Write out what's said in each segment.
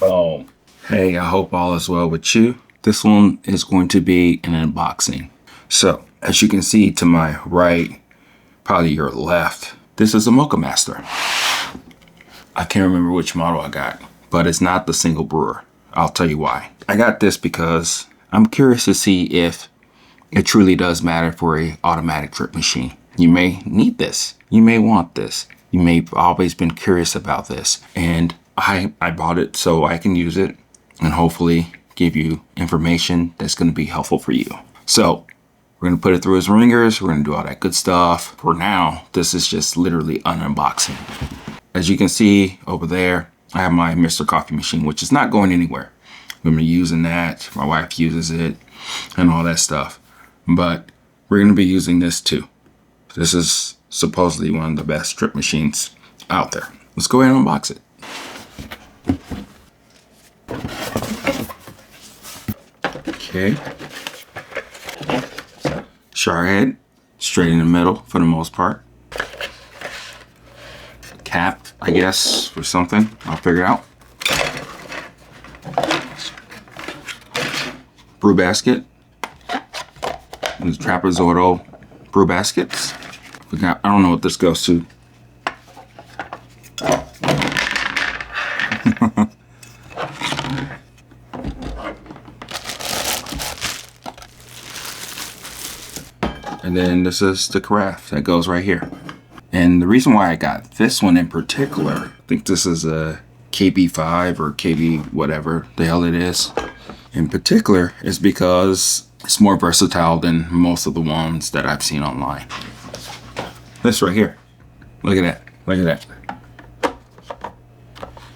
Boom. Hey, I hope all is well with you. This one is going to be an unboxing. So, as you can see to my right, probably your left, this is a Moccamaster. I can't remember which model I got, but it's not the single brewer. I'll tell you why. I got this because I'm curious to see if it truly does matter for a automatic drip machine. You may need this. You may want this. You may have always been curious about this. And I bought it so I can use it and hopefully give you information that's going to be helpful for you. So we're going to put it through its ringers. We're going to do all that good stuff. For now, this is just literally an unboxing. As you can see over there, I have my Mr. Coffee machine, which is not going anywhere. I'm going to be using that. My wife uses it and all that stuff. But we're going to be using this too. This is supposedly one of the best drip machines out there. Let's go ahead and unbox it. Okay. Shower head, straight in the middle for the most part. Cap, I guess, or something. I'll figure it out. Brew basket. These trapezoidal brew baskets. I don't know what this goes to. And then this is the carafe that goes right here. And the reason why I got this one in particular, I think this is a KB5 or KB whatever the hell it is. In particular is because it's more versatile than most of the ones that I've seen online. This right here. Look at that. Look at that.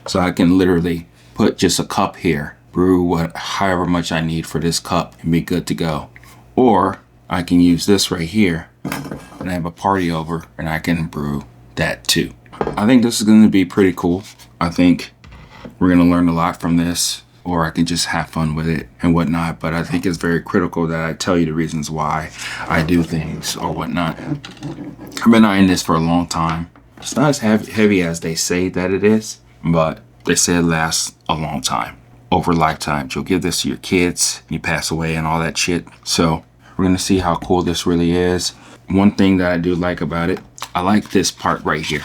So I can literally put just a cup here, brew however much I need for this cup and be good to go. Or I can use this right here and I have a party over and I can brew that too. I think this is going to be pretty cool. I think we're going to learn a lot from this, or I can just have fun with it and whatnot. But I think it's very critical that I tell you the reasons why I do things or whatnot. I've been eyeing this for a long time. It's not as heavy as they say that it is, but they say it lasts a long time. Over lifetimes. You'll give this to your kids, you pass away and all that shit. So we're gonna see how cool this really is. One thing that I do like about it, I like this part right here.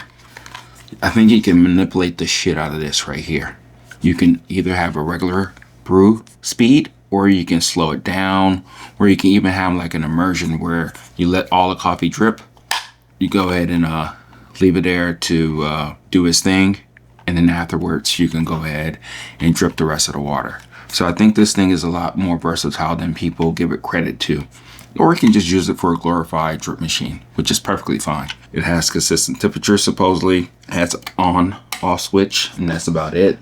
I think you can manipulate the shit out of this right here. You can either have a regular brew speed, or you can slow it down, or you can even have like an immersion where you let all the coffee drip. You go ahead and leave it there to do its thing. And then afterwards, you can go ahead and drip the rest of the water. So I think this thing is a lot more versatile than people give it credit to. Or you can just use it for a glorified drip machine, which is perfectly fine. It has consistent temperature, supposedly. It has an on-off switch, and that's about it.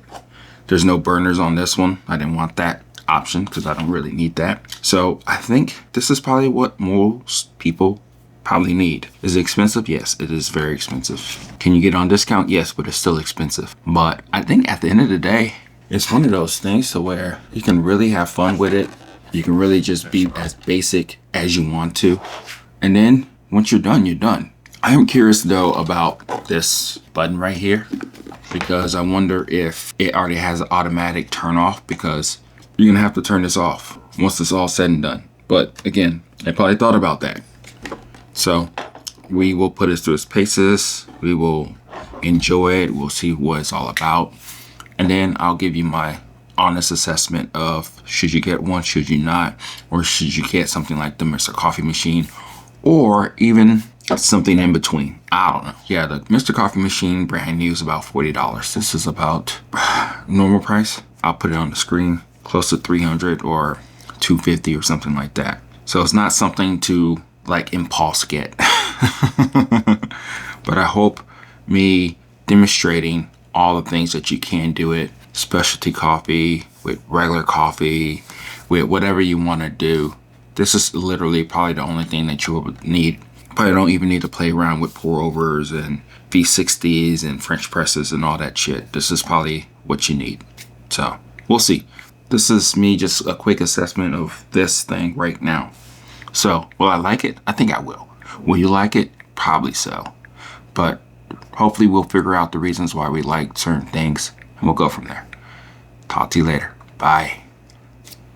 There's no burners on this one. I didn't want that option because I don't really need that. So I think this is probably what most people probably need. Is it expensive? Yes, it is very expensive. Can you get on discount? Yes, but it's still expensive. But I think at the end of the day, it's one of those things to where you can really have fun with it. You can really just be as basic as you want to. And then once you're done, you're done. I am curious though about this button right here, because I wonder if it already has an automatic turn off, because you're gonna have to turn this off once it's all said and done. But again, I probably thought about that. So we will put it through its paces. We will enjoy it. We'll see what it's all about. And then I'll give you my honest assessment of should you get one, should you not, or should you get something like the Mr. Coffee machine, or even something in between. I don't know. Yeah, the Mr. Coffee machine brand new is about $40. This is about normal price. I'll put it on the screen, close to 300 or 250 or something like that. So it's not something to like impulse get. But I hope me demonstrating all the things that you can do it, specialty coffee, with regular coffee, with whatever you want to do. This is literally probably the only thing that you would need. Probably don't even need to play around with pour overs and V60s and French presses and all that shit. This is probably what you need. So we'll see. This is me just a quick assessment of this thing right now. So will I like it? I think I will. Will you like it? Probably so. But hopefully we'll figure out the reasons why we like certain things and we'll go from there. Talk to you later. Bye.